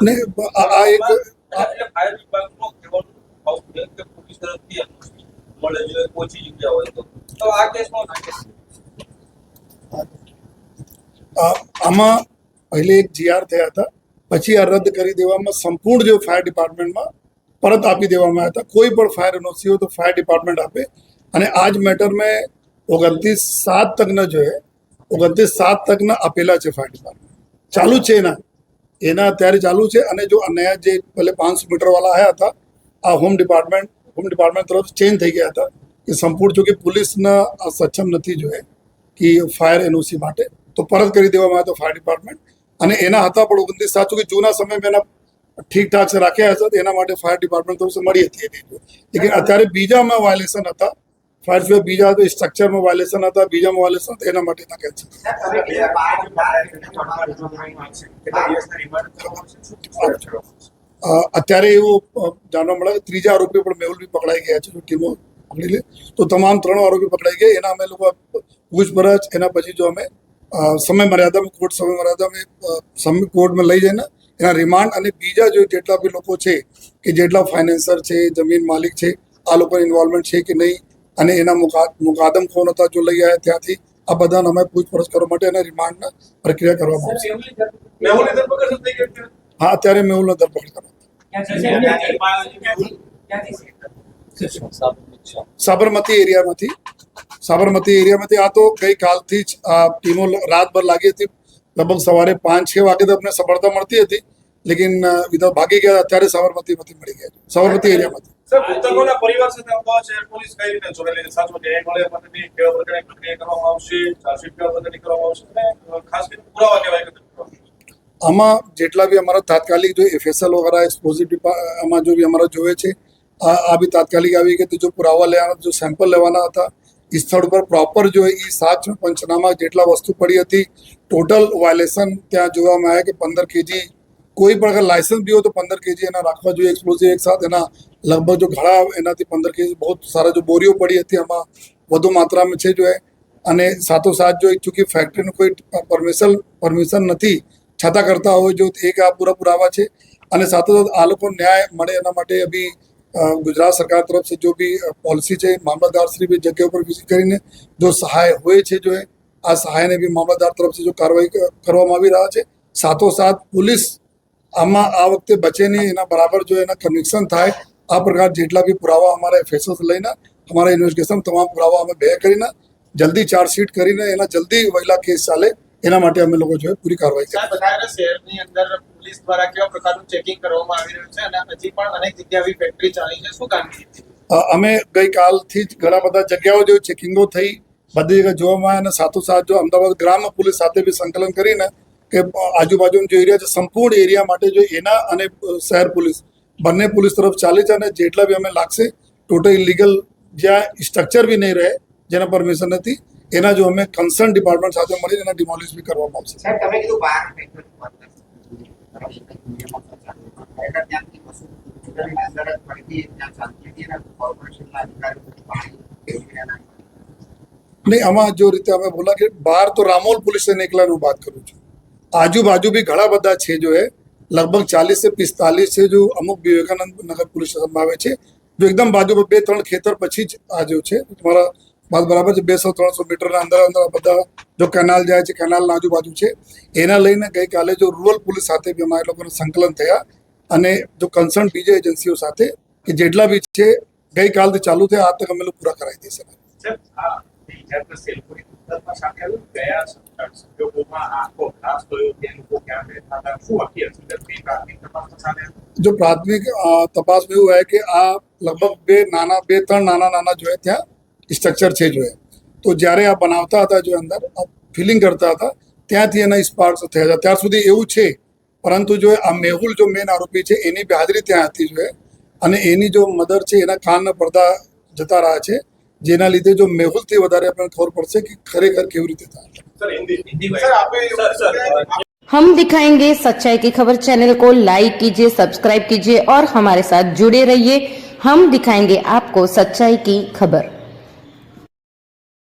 નહીં આ એક ફાયર વિભાગનો કહેવાનું આવું છે કે પોલીસ તરફથી મળે જો ઓછી જગ્યા હોય તો આ કેસમાં આમાં પહેલે એક જીઆર થયા હતા, પછી આ રદ કરી દેવામાં સંપૂર્ણ જો ફાયર ડિપાર્ટમેન્ટમાં પરત આપી દેવામાં આવ્યા હતા. કોઈ પણ ફાયર એનઓસી हो तो फायर डिपार्टमेंट આપે. અને આ જ મેટર મેં 29/7 તકના જો હે 29/7 તકના આપેલા છે ફાયર ડિપાર્ટમેન્ટ ચાલુ છે એના અત્યારે ચાલુ છે. અને જો નયા જે પહેલે 500 મીટર વાળા આવ્યા હતા આ હોમ ડિપાર્ટમેન્ટ તરફ ચેન્જ થઈ ગયા હતા કે સંપૂર્ણ જો કે પોલીસના સક્ષમ નથી જો હે કે ફાયર એનઓસી માટે તો પરત કરી દેવામાં આવ્યા હતા ફાયર ડિપાર્ટમેન્ટ. અને એના હતા પણ 29/7 કે જૂના સમયમાં એના ઠીક ઠાક से રાખ્યા હતા એના માટે ફાયર ડિપાર્ટમેન્ટ તરફ મળી હતી. લેકિન અત્યારે બીજામાં વાયલેશન હતા, ફાયર સિવાય બીજા તો સ્ટ્રક્ચરમાં વાયલેશન હતા, બીજામાં વાયલેશન હતા એના માટે નાખે છે. અત્યારે એવું જાણવા મળે કે ત્રીજા આરોપી પણ મેહુલ બી પકડાઈ ગયા છે. જો ટીમો પકડી લે તો તમામ 3 આરોપી પકડાઈ ગયા. એના અમે લોકો પૂછપરછ એના પછી જો અમે સમય મર્યાદામાં કોર્ટમાં લઈ જઈને એના રિમાન્ડ અને બીજા જો જેટલા બી લોકો છે કે જેટલા ફાઇનાન્સર છે, જમીન માલિક છે, આ લોકોની ઇન્વોલ્વમેન્ટ છે કે નહીં અને એના મુકાદમ કોણ હતા જો લઈ આવ્યા ત્યાંથી આ બધાને અમે પૂછપરછ કરવા માટે એના રિમાન્ડના પ્રક્રિયા કરવામાં આવશે. હા, અત્યારે મેહુલનો ધરપકડ કરવામાં સાબરમતી એરિયામાંથી આ તો ગઈકાલથી જ આ ટીમો રાતભર લાગી હતી. લગભગ સવારે 5-6 વાગે તો અમને સફળતા મળતી હતી, લેકિન વિધા ભાગી ગયા. અત્યારે સાબરમતીમાંથી મળી ગયા, સાબરમતી એરિયામાંથી. સર, મૃતકોના પરિવાર સાથે અમદાવાદ શહેર પોલીસ કઈ રીતે જોડાયેલી છે? સાચો ન્યાય મળે પદ્ધતિ કેવા પ્રકારની પ્રક્રિયા કરવામાં આવશે, ચાર્જશીટ કેવા પદ્ધતિ કરવામાં આવશે અને ખાસ કરીને પુરાવા કેવા એકત્રિત આમાં જેટલા બી અમારા તાત્કાલિક જો એફએસએલ વગેરે એક્સપ્લોઝિવ આમાં જો બી અમારા જોવે છે આ બી તાત્કાલિક આવી ગઈ. તો જો પુરાવા લેવાના, જો સેમ્પલ લેવાના હતા સ્થળ પર પ્રોપર જો એ સાક્ષ પંચનામા જેટલા વસ્તુ પડી હતી ટોટલ વાયલેશન ત્યાં જોવામાં આવ્યા કે 15 કેજી કોઈ પણ અગર લાયસન્સ બી હોય તો 15 કેજી એના રાખવા જોઈએ એક્સપ્લોઝિવ એક સાથ. એના લગભગ જો ઘણા એનાથી 15 કેજી બહુ સારા જો બોરીઓ પડી હતી આમાં વધુ માત્રામાં છે જો અને સાથોસાથ જો ચૂંકि ફેક્ટરીનું કોઈ પરમિશન નથી છતાં કરતા હોય જો એક આ પૂરા પુરાવા છે. અને સાથોસાથ આ લોકો ન્યાય મળે એના માટે અભી ગુજરાત સરકાર तरफ से जो भी पॉलिसी है मामलतदार श्री भी जगह पर विजिट કરીને जो સહાય હોય છે જો આ સહાયને બી મામલતદાર તરફ से जो કાર્યવાહી કરવામાં આવી રહ્યા છે. સાથોસાથ પોલીસ આમાં આ વખતે બચે નહીં એના બરાબર જો એના કન્વિક્શન થાય આ પ્રકાર જેટલા બી પુરાવા અમારા એફએસએલ લઈને અમારા ઇન્વેસ્ટિગેશન તમામ પુરાવા અમે બે કરીને જલ્દી ચાર્જશીટ કરીને એના જલ્દી વહેલા કેસ ચાલે એના માટે અમે લોકો જો પૂરી કાર્યવાહી કરી. શહેરની અંદર પોલીસ દ્વારા કેવા પ્રકારનું ચેકિંગ કરવામાં આવી રહ્યું છે અને હજી પણ અનેક જગ્યાએ ફેક્ટરી ચાલી છે, શું કામગીરી? અમે ગઈકાલથી જ ઘણા બધા જગ્યાઓ જો ચેકિંગો થઈ બધી જગ્યાએ જોવામાં આવ્યા અને સાથોસાથ જો અમદાવાદ ગ્રામ્ય પોલીસ સાથે બી સંકલન કરીને કે આજુબાજુનો જે એરિયા છે સંપૂર્ણ એરિયા માટે જો એના અને શહેર પોલીસ બંને પોલીસ તરફ ચાલે છે. અને જેટલા બી અમે લાગશે ટોટલ ઇલીગલ જ્યાં સ્ટ્રક્ચર બી નહીં રહે જેના પરમિશન નથી એના જો અમે કન્સર્ન ડિપાર્ટમેન્ટ સાથે મળીને એના ડિમોલિશ બી કરવામાં આવશે. સાહેબ, તમે કીધું 12 नहीं आमा जो रीते हमें बोला कि बाहर तो रामोल पुलिस से निकला હું बात करूँ છું आजू बाजू भी घड़ा બધા છે जो है लगभग 40 से 45 છે जो અમુક વિવેકાનંદ નગર પોલીસ સ્ટેશનમાં આવે છે जो एकदम बाजू पर 2-3 ખેતર પછી જ આ જો છે તમારા बात बराबर છે 200-300 મીટરના અંદર બધા જો કેનાલ જાય છે કેનાલના આજુબાજુ છે એના લઈને ગઈકાલે જો રૂરલ પોલીસ સાથે બી અમારા લોકોને સંકલન થયા અને જો કન્સર્ન બીજી એજન્સીઓ સાથે કે જેટલા બી છે ગઈકાલથી ચાલુ થયા આ તક અમે લોકો પૂરા કરાવી દઈશું. जो प्राथमिक तपास में हुआ है कि आ लगभग 2-3 नाना जो है ત્યાં સ્ટ્રક્ચર છે જો તો જ્યારે આ બનાવતા હતા જો અંદર ફિલિંગ કરતા હતા ત્યાંથી એના સ્પાર્ક્સ થયા હતા. ત્યાર સુધી એવું છે પરંતુ જો આ મેહુલ જો મેન આરોપી છે એની બી હાજરી ત્યાં હતી જો અને એની જો મદર છે એના કાનના પડદા જતા રહ્યા છે જેના લીધે જો મેહુલથી વધારે આપણને ખબર પડશે કે ખરેખર કેવી રીતે થાય. हम दिखाएंगे सच्चाई की खबर चैनल को लाइक कीजिए, सब्सक्राइब कीजिए और हमारे साथ जुड़े रहिए. हम दिखाएंगे आपको सच्चाई की खबर.